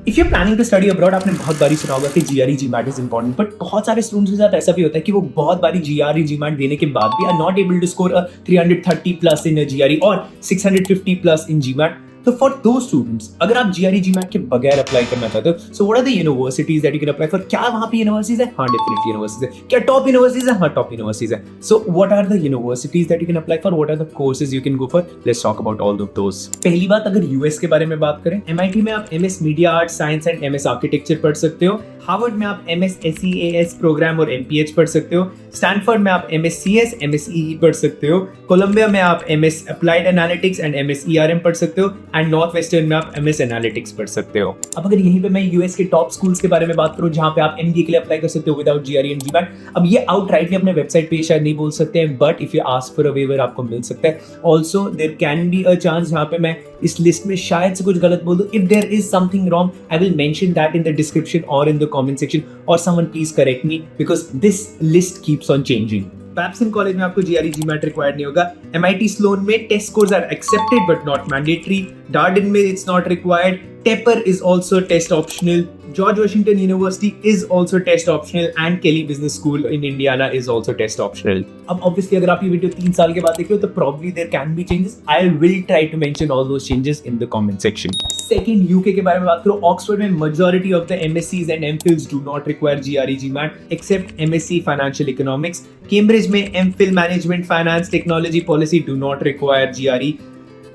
If you planning to study abroad, आपने बहुत बारी सुना होगा कि GRE GMAT is important, but बहुत सारे स्टूडेंट्स के साथ ऐसा भी होता है कि वो बहुत बारी जीआरई जीमैट देने के बाद भी are not able to score 330 plus in GRE और 650 प्लस इन जीमैट। तो फॉर दो स्टूडेंट्स, अगर आप जीआरई जीमैट के बगैर अप्लाई करना चाहते हो, so what are the universities that you can apply for? क्या वहां पे यूनिवर्सिटीज है? हाँ, डेफिनेटली यूनिवर्सिटीज है। क्या टॉप यूनिवर्सिटीज है? हाँ, टॉप यूनिवर्सिटीज है। So what are the universities that you can apply for? What are the courses you can go for? Let's talk about all of those. पहली बात, अगर यूएस के बारे में बात करें, एमआईटी में आप MS media arts science and MS architecture पढ़ सकते हो। हार्वर्ड में आप एमएस एसईएएस प्रोग्राम और एमपीएच पढ़ सकते हो। स्टैनफोर्ड में आप एमएस सीएस एमएसईई पढ़ सकते हो। कोलंबिया में आप MS applied analytics and MS ERM पढ़ सकते हो। एंड नॉर्थ वेस्टर्न में आप एमएस एनालिटिक्स पढ़ सकते हो। अब अगर यहीं पे मैं यूएस के टॉप स्कूल्स के बारे में बात करूं जहां पे आप एमबीए के लिए अप्लाई कर सकते हो विदाउट जीआरई एंड जीमैट, अब ये आउटराइटली अपने वेबसाइट पे शायद नहीं बोल सकते हैं, but if you ask for a waiver आपको मिल सकता है। Also there can be a chance जहां पे मैं इस लिस्ट में शायद से कुछ गलत बोल दूं। If there is something wrong, I will mention that in the description और इन द कमेंट सेक्शन, और someone please correct me because this list keeps on changing. Babson college में आपको जीआरई जीमैट रिक्वायर्ड नहीं होगा। MIT Sloan में test scores are accepted but not mandatory. Darden में it's not required. Tepper is also test optional. George Washington University is also test optional and Kelly Business School in Indiana is also test optional. अब obviously अगर आप ये video 3 साल के बाद देख रहे हो तो probably there can be changes. I will try to mention all those changes in the comment section. Second, UK के बारे में बात करो, Oxford में majority of the MSCs and MPhils do not require GRE GMAT except MSc Financial Economics. Cambridge में MPhil Management Finance Technology Policy do not require GRE.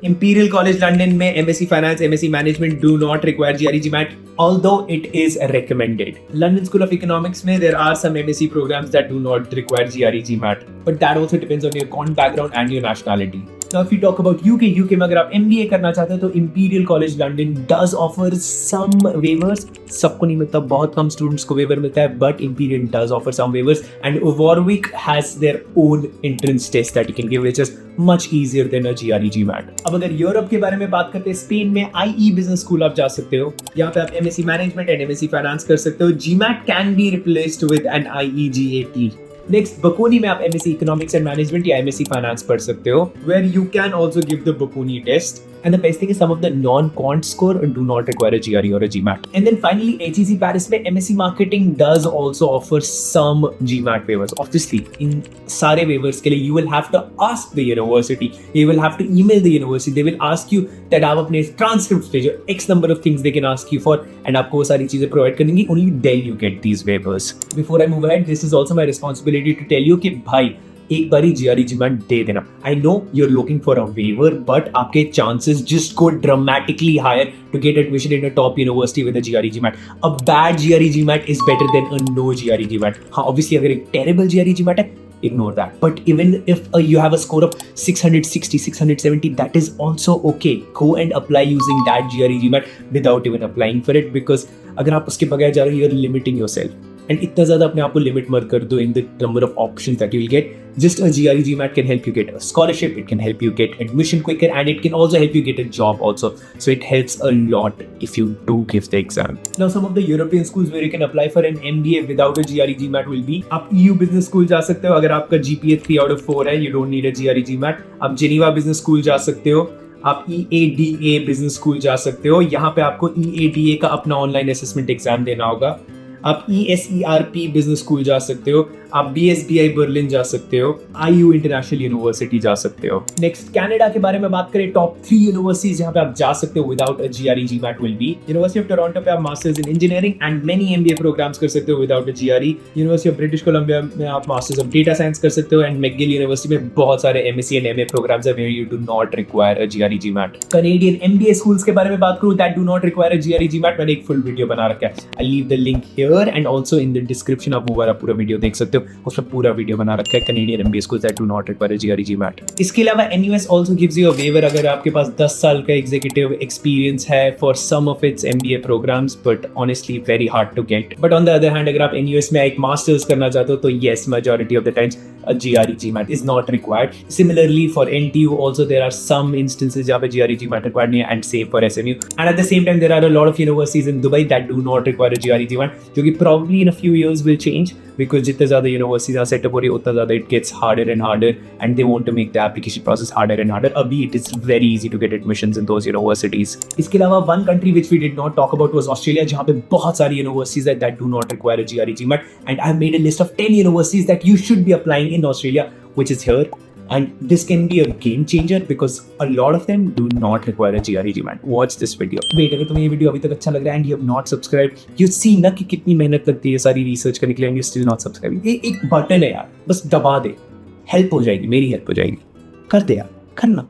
Imperial College London में MSc Finance, MSc Management do not require GRE GMAT, although it is recommended. London School of Economics में there are some MSc programs that do not require GRE GMAT, but that also depends on your quant background and your nationality. Now if you talk about UK में अगर आप MBA करना चाहते हो तो Imperial College London does offer some waivers. सबको नहीं मिलता, बहुत कम स्टूडेंट्स को वेवर मिलता है, but Imperial does offer some waivers and Warwick has their own entrance test that you can give, which is much easier than a GRE GMAT. अब अगर Europe के बारे में बात करते हैं, स्पेन में IE बिजनेस स्कूल आप जा सकते हो। यहाँ पे आप MSc management and MSc finance कर सकते हो। GMAT can be replaced with an IE GAT. Next, Bocconi में आप MSc इकोनॉमिक्स एंड मैनेजमेंट या MSc फाइनेंस पढ़ सकते हो, where you can also give the Bocconi test. And the best thing is some of the non-quant score do not require a GRE or a GMAT. And then finally, HEC Paris में MSc Marketing does also offer some GMAT waivers. Obviously, in सारे waivers के लिए you will have to ask the university. You will have to email the university. They will ask you that आप अपने transcripts भेजो, X number of things they can ask you for, and आपको वो सारी चीजें provide करेंगी. Only then you get these waivers. Before I move ahead, this is also my responsibility to tell you कि भाई एक बारी GRE GMAT दे देना. I know you're looking for a waiver, but आपके chances just go dramatically higher to get admission in a top university with a GRE GMAT. A bad GRE GMAT is better than a no GRE GMAT. हाँ, obviously अगर एक terrible GRE GMAT है, ignore that. But even if you have a score of 660, 670, that is also okay. Go and apply using that GRE GMAT without even applying for it, because अगर आप उसके बगैर जा रहे हो, you're limiting yourself. And इतना ज़्यादा अपने आप को लिमिट मत कर दो in the number of options that you will get. Just a GRE GMAT can help you get a scholarship, it can help you get admission quicker, and it can also help you get a job also. So it helps a lot if you do give the exam. Now some of the European schools where you can apply for an MBA without a GRE GMAT will be, आप EU Business School जा सकते हो अगर आपका GPA 3 out of 4 है, you don't need a GRE GMAT. आप Geneva Business School जा सकते हो, आप EADA Business School जा सकते हो, यहाँ पे आपको EADA का अपना ऑनलाइन असेसमेंट एग्जाम देना होगा. आप ESERP बिजनेस स्कूल जा सकते हो, आप BSBI बर्लिन जा सकते हो, IU इंटरनेशनल यूनिवर्सिटी जा सकते हो. नेक्स्ट, कनाडा के बारे में बात करें, टॉप 3 यूनिवर्सिटीज जहां पे आप जा सकते हो without a GRE GMAT will be university of Toronto पे आप masters in engineering and many MBA programs कर सकते हो without a GRE. University of British Columbia में आप मास्टर्स ऑफ डेटा साइंस कर सकते हो, एंड मैकगिल यूनिवर्सिटी में बहुत सारे MSc एंड MA प्रोग्राम्स है where you do not require a GRE GMAT. Canadian MBA schools के बारे में बात करूं that do not require a GRE GMAT, मैंने एक फुल वीडियो बना रखा है. I leave the link here and also in the description. आप वो वाला पूरा वीडियो देख सकते हो, उसमें पूरा वीडियो बना रखा है Canadian MBA schools that do not require a GRE GMAT. इसके अलावा NUS also gives you a waiver अगर आपके पास 10 साल का executive experience है for some of its MBA programs, but honestly very hard to get. But on the other hand, अगर आप NUS में एक masters करना चाहते हो तो yes, majority of the times a GRE GMAT is not required. Similarly for NTU also there are some instances जहाँ पे GRE GMAT required नहीं है, and same for SMU. And at the same time there are a lot of universities in Dubai that do not require a GRE GMAT, जो कि probably in a few years will change, because जितने ज़्यादा universities यहाँ setup हो रही है उतना ज़्यादा it gets harder and harder and they want to make the application process harder and harder. अभी it is very easy to get admissions in those universities. इसके अलावा one country which we did not talk about was Australia, जहाँ पे बहुत सारी universities है that do not require a GRE GMAT, and I have made a list of 10 universities that you should be applying in Australia, which is here. And this can be a game changer because a lot of them do not require a GRE GMAT. Watch this video. Wait, अगर तुम्हें ये video अभी तक अच्छा लग रहा है and you have not subscribed, you see ना कि कितनी मेहनत लगती है सारी रिसर्च करने के लिए and you still not subscribing. ये एक बटन है यार, बस दबा दे, हेल्प हो जाएगी, मेरी हेल्प हो जाएगी, कर दे यार, करना.